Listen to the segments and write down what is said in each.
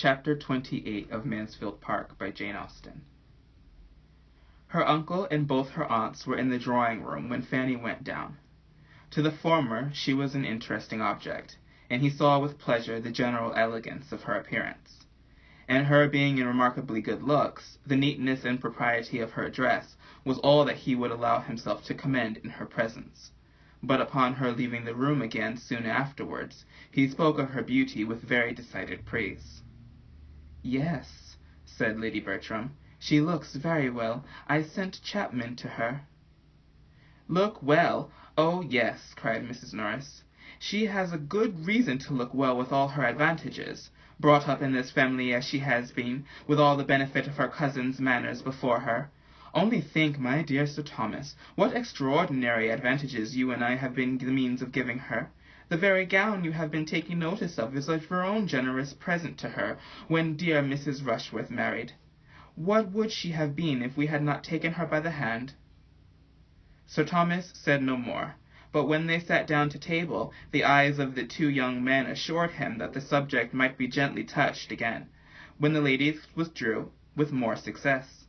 Chapter 28 of Mansfield Park by Jane Austen. Her uncle and both her aunts were in the drawing-room when Fanny went down. To the former she was an interesting object, and he saw with pleasure the general elegance of her appearance. And her being in remarkably good looks, the neatness and propriety of her dress was all that he would allow himself to commend in her presence. But upon her leaving the room again soon afterwards, he spoke of her beauty with very decided praise. "Yes," said Lady Bertram, "she looks very well. I sent Chapman to her." "Look well! Oh, yes," cried Mrs. Norris. "She has a good reason to look well with all her advantages, brought up in this family as she has been, with all the benefit of her cousin's manners before her. Only think, my dear Sir Thomas, what extraordinary advantages you and I have been the means of giving her. The very gown you have been taking notice of is of your own generous present to her when dear Mrs. Rushworth married. What would she have been if we had not taken her by the hand?" Sir Thomas said no more, but when they sat down to table, the eyes of the two young men assured him that the subject might be gently touched again, when the ladies withdrew, with more success.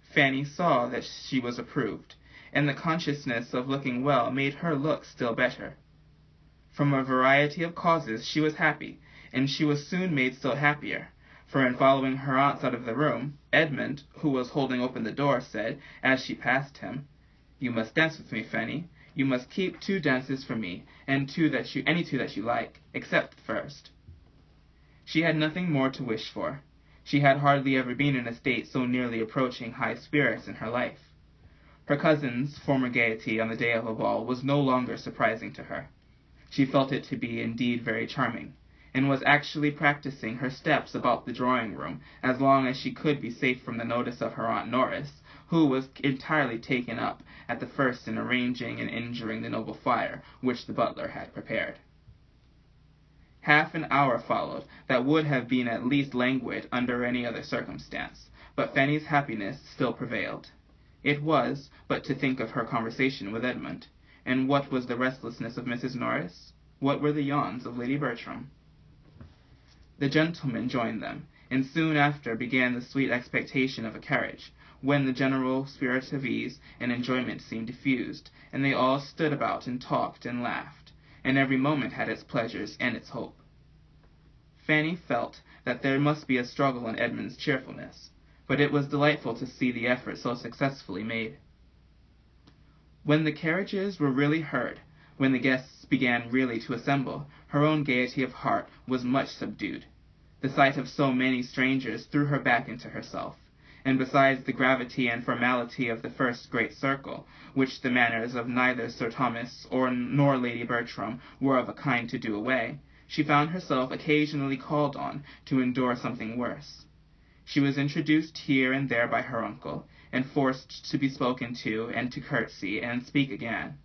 Fanny saw that she was approved, and the consciousness of looking well made her look still better. From a variety of causes she was happy, and she was soon made still happier, for in following her aunts out of the room, Edmund, who was holding open the door, said, as she passed him, "You must dance with me, Fanny. You must keep 2 dances for me, and any two that you like, except the first." She had nothing more to wish for. She had hardly ever been in a state so nearly approaching high spirits in her life. Her cousin's former gaiety on the day of a ball was no longer surprising to her. She felt it to be indeed very charming, and was actually practising her steps about the drawing-room as long as she could be safe from the notice of her Aunt Norris, who was entirely taken up at the first in arranging and injuring the noble fire which the butler had prepared. Half an hour followed that would have been at least languid under any other circumstance, but Fanny's happiness still prevailed. It was but to think of her conversation with Edmund. And what was the restlessness of Mrs. Norris? What were the yawns of Lady Bertram? The gentlemen joined them, and soon after began the sweet expectation of a carriage, when the general spirit of ease and enjoyment seemed diffused, and they all stood about and talked and laughed, and every moment had its pleasures and its hope. Fanny felt that there must be a struggle in Edmund's cheerfulness, but it was delightful to see the effort so successfully made. When the carriages were really heard, when the guests began really to assemble, her own gaiety of heart was much subdued. The sight of so many strangers threw her back into herself, and besides the gravity and formality of the first great circle, which the manners of neither Sir Thomas nor Lady Bertram were of a kind to do away, she found herself occasionally called on to endure something worse. She was introduced here and there by her uncle, and forced to be spoken to, and to curtsy, and speak again.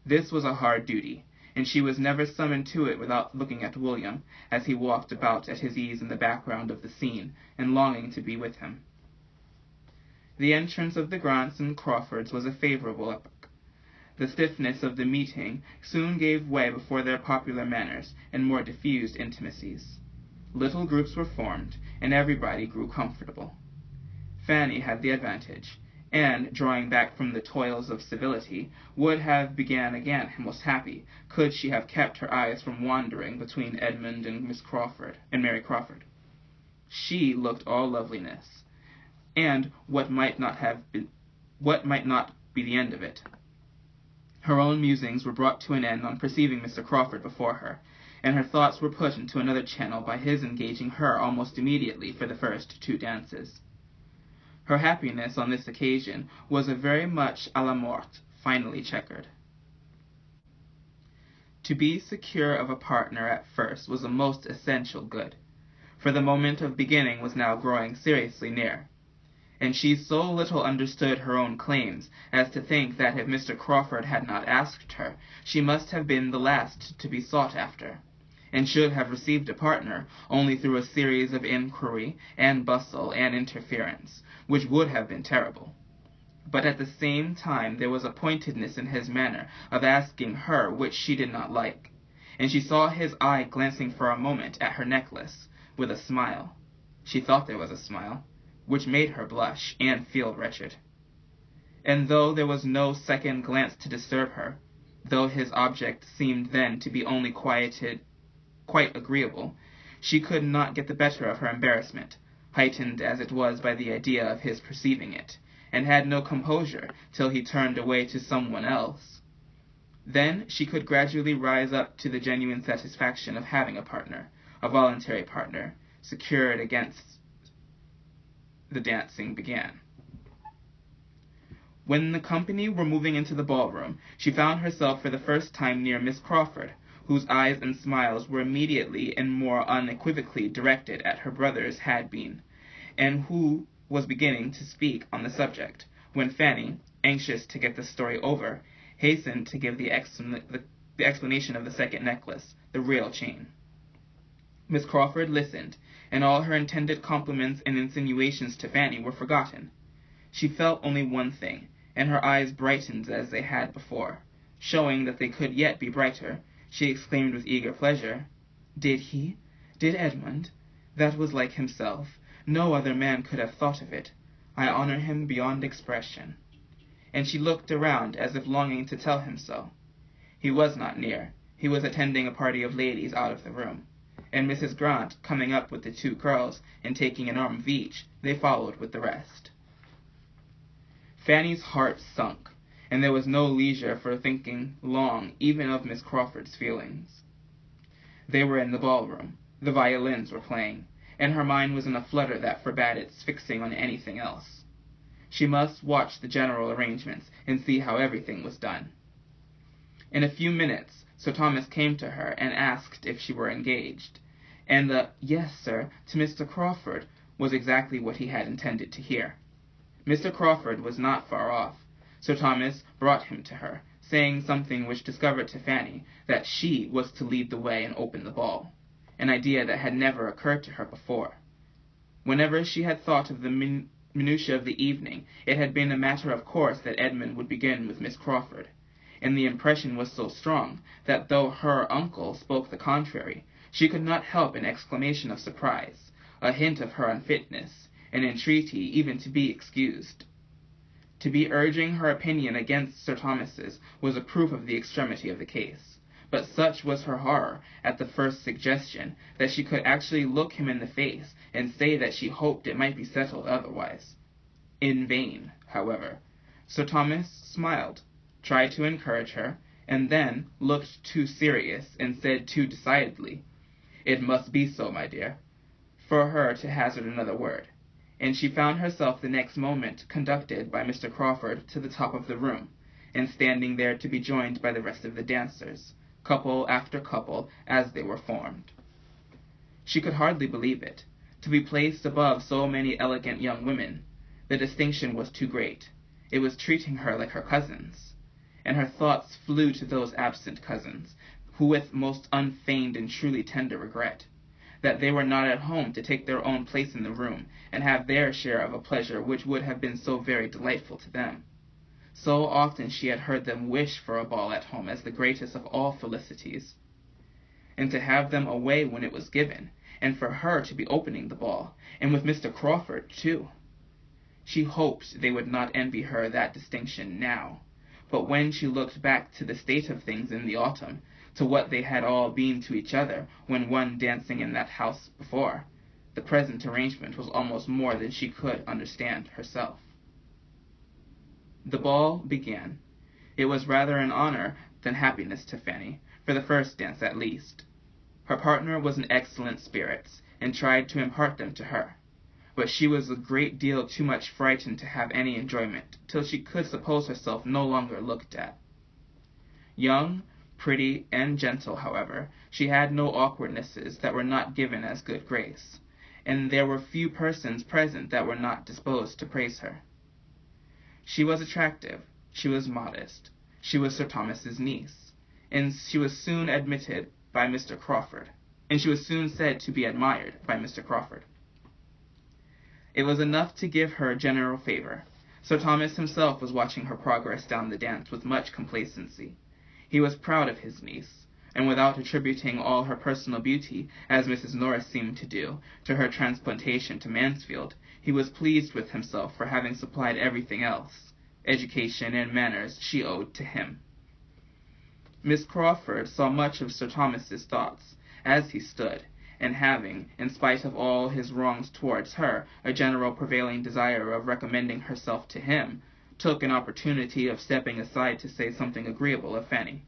This was a hard duty, and she was never summoned to it without looking at William, as he walked about at his ease in the background of the scene, and longing to be with him. The entrance of the Grants and Crawfords was a favourable epoch. The stiffness of the meeting soon gave way before their popular manners and more diffused intimacies. Little groups were formed, and everybody grew comfortable. Fanny had the advantage, and, drawing back from the toils of civility, would have begun again most happy, could she have kept her eyes from wandering between Edmund and Mary Crawford. She looked all loveliness, and what might not be the end of it. Her own musings were brought to an end on perceiving Mr. Crawford before her, and her thoughts were put into another channel by his engaging her almost immediately for the first 2 dances. Her happiness on this occasion was a very much à la morte, finally checkered. To be secure of a partner at first was a most essential good, for the moment of beginning was now growing seriously near, and she so little understood her own claims as to think that if Mr. Crawford had not asked her, she must have been the last to be sought after, and should have received a partner only through a series of inquiry and bustle and interference, which would have been terrible. But at the same time there was a pointedness in his manner of asking her which she did not like, and she saw his eye glancing for a moment at her necklace, with a smile. She thought there was a smile, which made her blush and feel wretched. And though there was no second glance to disturb her, though his object seemed then to be only quite agreeable, she could not get the better of her embarrassment, heightened as it was by the idea of his perceiving it, and had no composure till he turned away to someone else. Then she could gradually rise up to the genuine satisfaction of having a partner, a voluntary partner, secured against the dancing began. When the company were moving into the ballroom, she found herself for the first time near Miss Crawford, whose eyes and smiles were immediately and more unequivocally directed at her brother's had been, and who was beginning to speak on the subject, when Fanny, anxious to get the story over, hastened to give the explanation of the second necklace, the real chain. Miss Crawford listened, and all her intended compliments and insinuations to Fanny were forgotten. She felt only one thing, and her eyes brightened as they had before. Showing that they could yet be brighter, she exclaimed with eager pleasure, "Did Edmund? That was like himself. No other man could have thought of it. I honor him beyond expression." And she looked around as if longing to tell him so. He was not near. He was attending a party of ladies out of the room, and Mrs. Grant coming up with the two girls, and taking an arm of each, they followed with the rest. Fanny's heart sunk, and there was no leisure for thinking long even of Miss Crawford's feelings. They were in the ballroom, the violins were playing, and her mind was in a flutter that forbade its fixing on anything else. She must watch the general arrangements, and see how everything was done. In a few minutes, Sir Thomas came to her and asked if she were engaged, and the "Yes, sir, to Mr. Crawford" was exactly what he had intended to hear. Mr. Crawford was not far off. Sir Thomas brought him to her, saying something which discovered to Fanny that she was to lead the way and open the ball, an idea that had never occurred to her before. Whenever she had thought of the minutiae of the evening, it had been a matter of course that Edmund would begin with Miss Crawford, and the impression was so strong that though her uncle spoke the contrary, she could not help an exclamation of surprise, a hint of her unfitness, an entreaty even to be excused. To be urging her opinion against Sir Thomas's was a proof of the extremity of the case, but such was her horror at the first suggestion that she could actually look him in the face and say that she hoped it might be settled otherwise. In vain, however. Sir Thomas smiled, tried to encourage her, and then looked too serious and said too decidedly, "It must be so, my dear," for her to hazard another word, and she found herself the next moment conducted by Mr. Crawford to the top of the room, and standing there to be joined by the rest of the dancers, couple after couple, as they were formed. She could hardly believe it. To be placed above so many elegant young women, the distinction was too great. It was treating her like her cousins, and her thoughts flew to those absent cousins, who with most unfeigned and truly tender regret, that they were not at home to take their own place in the room, and have their share of a pleasure which would have been so very delightful to them. So often she had heard them wish for a ball at home as the greatest of all felicities, and to have them away when it was given, and for her to be opening the ball, and with Mr. Crawford too. She hoped they would not envy her that distinction now, but when she looked back to the state of things in the autumn, to what they had all been to each other when one dancing in that house before, the present arrangement was almost more than she could understand herself. The ball began. It was rather an honor than happiness to Fanny, for the first dance at least. Her partner was in excellent spirits, and tried to impart them to her, but she was a great deal too much frightened to have any enjoyment, till she could suppose herself no longer looked at. Young, pretty, and gentle, however, she had no awkwardnesses that were not given as good grace, and there were few persons present that were not disposed to praise her. She was attractive, she was modest, she was Sir Thomas's niece, and she was soon admitted by Mr. Crawford, and she was soon said to be admired by Mr. Crawford. It was enough to give her general favor. Sir Thomas himself was watching her progress down the dance with much complacency. He was proud of his niece, and without attributing all her personal beauty, as Mrs. Norris seemed to do, to her transplantation to Mansfield, he was pleased with himself for having supplied everything else. Education and manners she owed to him. Miss Crawford saw much of Sir Thomas's thoughts, as he stood, and having, in spite of all his wrongs towards her, a general prevailing desire of recommending herself to him, took an opportunity of stepping aside to say something agreeable of Fanny.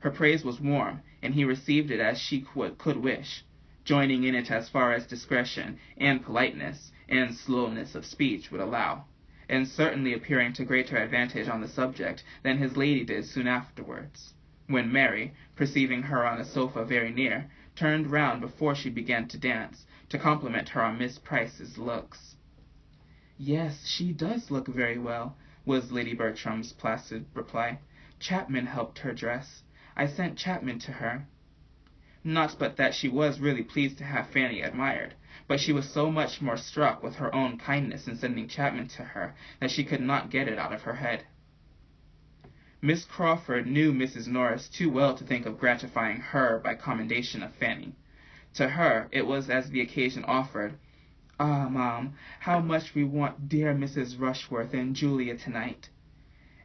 Her praise was warm, and he received it as she could wish, joining in it as far as discretion and politeness and slowness of speech would allow, and certainly appearing to greater advantage on the subject than his lady did soon afterwards, when Mary, perceiving her on a sofa very near, turned round before she began to dance, to compliment her on Miss Price's looks. "Yes, she does look very well," was Lady Bertram's placid reply. "Chapman helped her dress. I sent Chapman to her." Not but that she was really pleased to have Fanny admired, but she was so much more struck with her own kindness in sending Chapman to her that she could not get it out of her head. Miss Crawford knew Mrs. Norris too well to think of gratifying her by commendation of Fanny. To her it was as the occasion offered. "Ah, ma'am, how much we want dear Mrs. Rushworth and Julia tonight."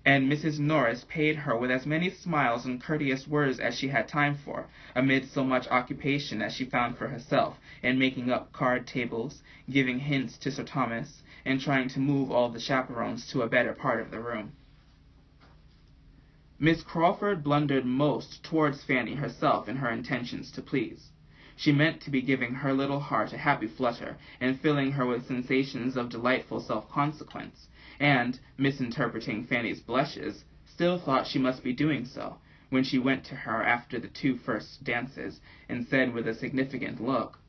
And Mrs. Norris paid her with as many smiles and courteous words as she had time for, amid so much occupation as she found for herself in making up card tables, giving hints to Sir Thomas, and trying to move all the chaperons to a better part of the room. Miss Crawford blundered most towards Fanny herself in her intentions to please. She meant to be giving her little heart a happy flutter, and filling her with sensations of delightful self-consequence, and, misinterpreting Fanny's blushes, still thought she must be doing so, when she went to her after the 2 first dances, and said with a significant look,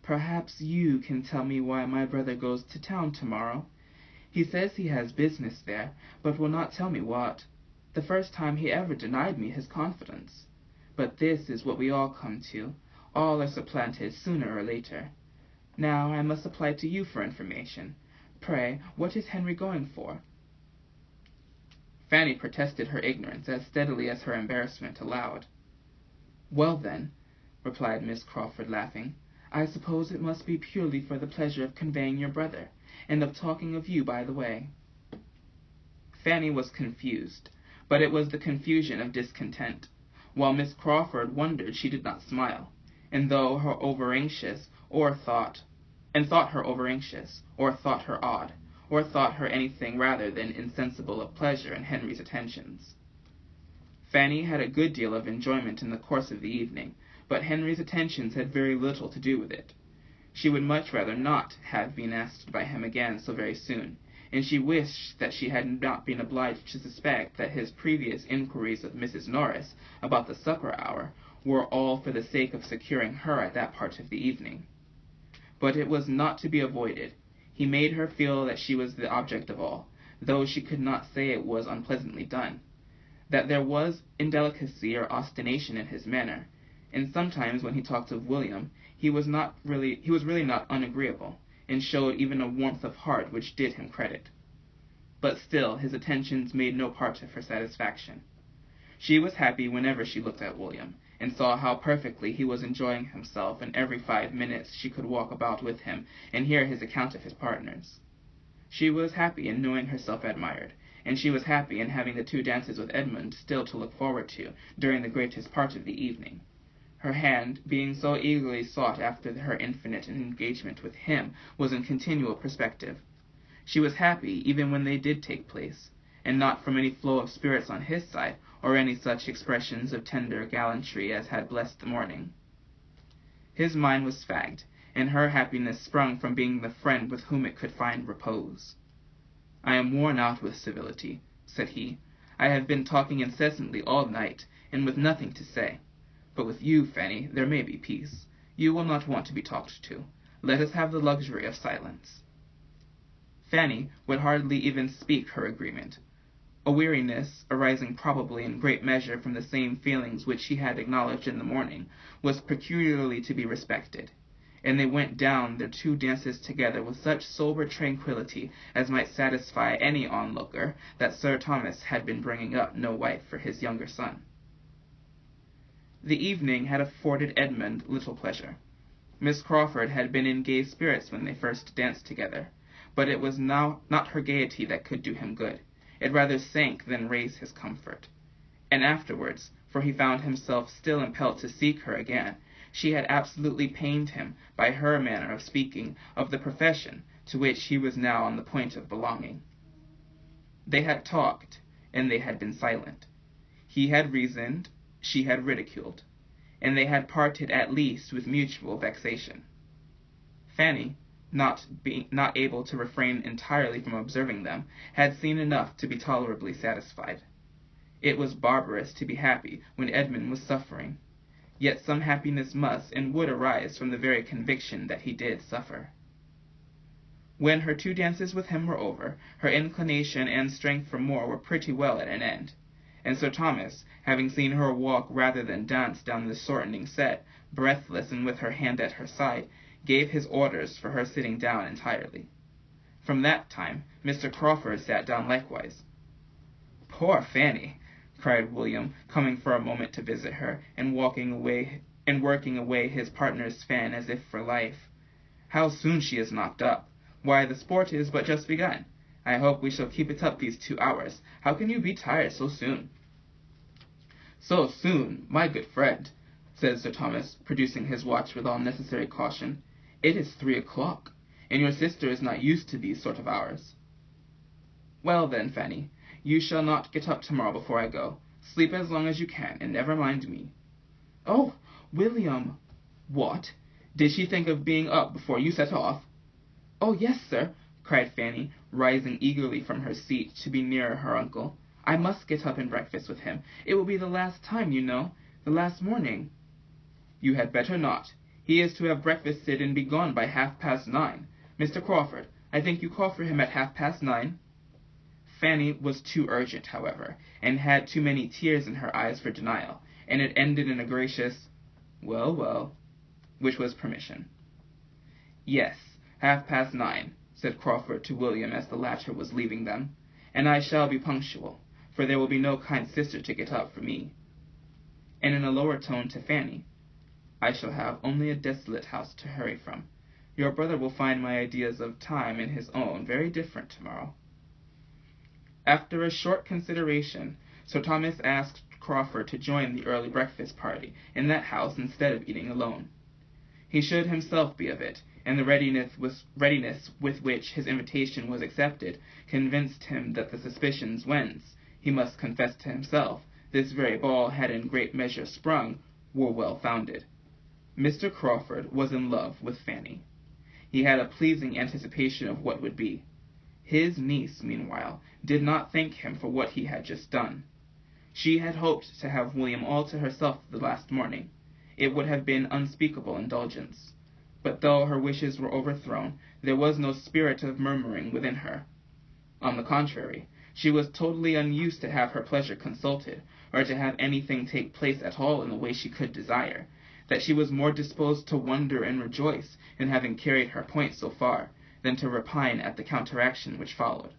"Perhaps you can tell me why my brother goes to town tomorrow. He says he has business there, but will not tell me what. The first time he ever denied me his confidence. But this is what we all come to. All are supplanted sooner or later. Now I must apply to you for information. Pray, what is Henry going for?" Fanny protested her ignorance as steadily as her embarrassment allowed. "Well, then," replied Miss Crawford, laughing, "I suppose it must be purely for the pleasure of conveying your brother, and of talking of you by the way." Fanny was confused, but it was the confusion of discontent, while Miss Crawford wondered she did not smile, and thought her over-anxious, or thought her odd, or thought her anything rather than insensible of pleasure in Henry's attentions. Fanny had a good deal of enjoyment in the course of the evening, but Henry's attentions had very little to do with it. She would much rather not have been asked by him again so very soon, and she wished that she had not been obliged to suspect that his previous inquiries of Mrs. Norris about the supper hour were all for the sake of securing her at that part of the evening. But it was not to be avoided. He made her feel that she was the object of all, though she could not say it was unpleasantly done, that there was indelicacy or obstination in his manner, and sometimes when he talked of William, he was really not unagreeable, and showed even a warmth of heart which did him credit. But still his attentions made no part of her satisfaction. She was happy whenever she looked at William, and saw how perfectly he was enjoying himself, and every 5 minutes she could walk about with him and hear his account of his partners. She was happy in knowing herself admired, and she was happy in having the 2 dances with Edmund still to look forward to during the greatest part of the evening. Her hand, being so eagerly sought after her infinite engagement with him, was in continual perspective. She was happy even when they did take place, and not from any flow of spirits on his side, or any such expressions of tender gallantry as had blessed the morning. His mind was fagged, and her happiness sprung from being the friend with whom it could find repose. "I am worn out with civility," said he. "I have been talking incessantly all night, and with nothing to say. But with you, Fanny, there may be peace. You will not want to be talked to. Let us have the luxury of silence." Fanny would hardly even speak her agreement. A weariness, arising probably in great measure from the same feelings which she had acknowledged in the morning, was peculiarly to be respected, and they went down their 2 dances together with such sober tranquillity as might satisfy any onlooker that Sir Thomas had been bringing up no wife for his younger son. The evening had afforded Edmund little pleasure. Miss Crawford had been in gay spirits when they first danced together, but it was now not her gaiety that could do him good. It rather sank than raised his comfort. And afterwards, for he found himself still impelled to seek her again, she had absolutely pained him by her manner of speaking of the profession to which he was now on the point of belonging. They had talked, and they had been silent. He had reasoned, she had ridiculed, and they had parted at least with mutual vexation. Fanny, not able to refrain entirely from observing them, had seen enough to be tolerably satisfied. It was barbarous to be happy when Edmund was suffering, yet some happiness must and would arise from the very conviction that he did suffer. When her 2 dances with him were over, her inclination and strength for more were pretty well at an end, and Sir Thomas, having seen her walk rather than dance down the shortening set, breathless and with her hand at her side, gave his orders for her sitting down entirely. From that time Mr. Crawford sat down likewise. "Poor Fanny!" cried William, coming for a moment to visit her, and working away his partner's fan as if for life. "How soon she is knocked up! Why, the sport is but just begun. I hope we shall keep it up these 2 hours. How can you be tired so soon?" "So soon, my good friend," said Sir Thomas, producing his watch with all necessary caution. "It is 3 o'clock, and your sister is not used to these sort of hours." "Well then, Fanny, you shall not get up tomorrow before I go. Sleep as long as you can, and never mind me." "Oh, William!" "What? Did she think of being up before you set off?" "Oh, yes, sir," cried Fanny, rising eagerly from her seat to be nearer her uncle. "I must get up and breakfast with him. It will be the last time, you know, the last morning." "You had better not. He is to have breakfasted and be gone by 9:30. Mr. Crawford, I think you call for him at 9:30. Fanny was too urgent, however, and had too many tears in her eyes for denial, and it ended in a gracious, "Well, well," which was permission. "Yes, 9:30, said Crawford to William as the latter was leaving them, "and I shall be punctual, for there will be no kind sister to get up for me." And in a lower tone to Fanny, "I shall have only a desolate house to hurry from. Your brother will find my ideas of time and his own very different tomorrow." After a short consideration, Sir Thomas asked Crawford to join the early breakfast party in that house instead of eating alone. He should himself be of it, and the readiness with which his invitation was accepted convinced him that the suspicions whence, he must confess to himself, this very ball had in great measure sprung, were well founded. Mr. Crawford was in love with Fanny. He had a pleasing anticipation of what would be. His niece, meanwhile, did not thank him for what he had just done. She had hoped to have William all to herself the last morning. It would have been unspeakable indulgence. But though her wishes were overthrown, there was no spirit of murmuring within her. On the contrary, she was totally unused to have her pleasure consulted, or to have anything take place at all in the way she could desire, that she was more disposed to wonder and rejoice in having carried her point so far, than to repine at the counteraction which followed.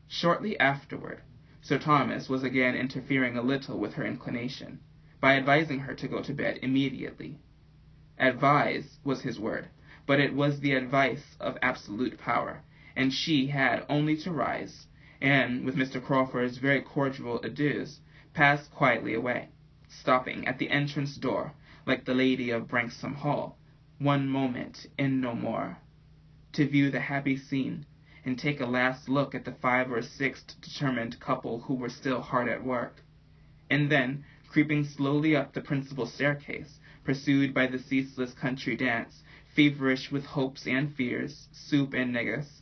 Shortly afterward, Sir Thomas was again interfering a little with her inclination, by advising her to go to bed immediately. Advise was his word, but it was the advice of absolute power, and she had only to rise, and, with Mr. Crawford's very cordial adieus, pass quietly away, stopping at the entrance door, like the lady of Branksome Hall, one moment and no more, to view the happy scene, and take a last look at the 5 or 6 determined couple who were still hard at work, and then, creeping slowly up the principal staircase, pursued by the ceaseless country dance, feverish with hopes and fears, soup and negus,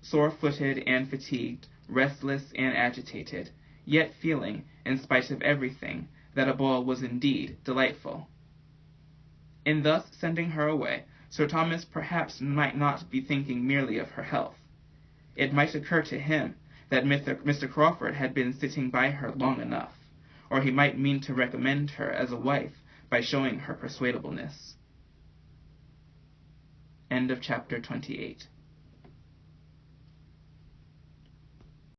sore-footed and fatigued, restless and agitated, yet feeling, in spite of everything, that a ball was indeed delightful. In thus sending her away, Sir Thomas perhaps might not be thinking merely of her health. It might occur to him that Mr. Crawford had been sitting by her long enough, or he might mean to recommend her as a wife by showing her persuadableness. End of chapter 28.